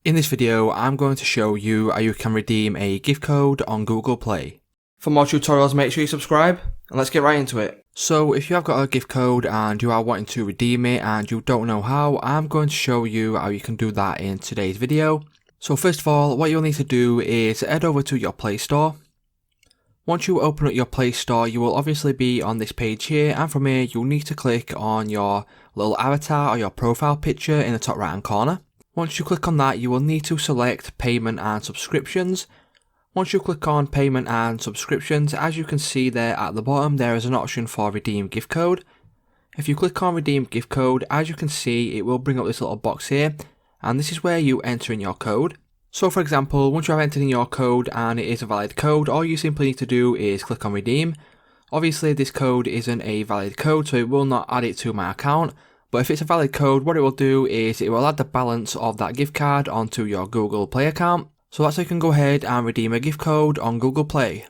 In this video, I'm going to show you how you can redeem a gift code on Google Play. For more tutorials, make sure you subscribe, and let's get right into it. So if you have got a gift code and you are wanting to redeem it and you don't know how, I'm going to show you how you can do that in today's video. So first of all, what you'll need to do is head over to your Play Store. Once you open up your Play Store, you will obviously be on this page here, and from here you'll need to click on your little avatar or your profile picture in the top right hand corner. Once you click on that, you will need to select payment and subscriptions. Once you click on payment and subscriptions, as you can see there at the bottom, there is an option for redeem gift code. If you click on redeem gift code, as you can see, it will bring up this little box here, and this is where you enter in your code. So for example, once you have entered in your code and it is a valid code, all you simply need to do is click on redeem. Obviously this code isn't a valid code, so it will not add it to my account. But if it's a valid code, what it will do is it will add the balance of that gift card onto your Google Play account. So that's how you can go ahead and redeem a gift code on Google Play.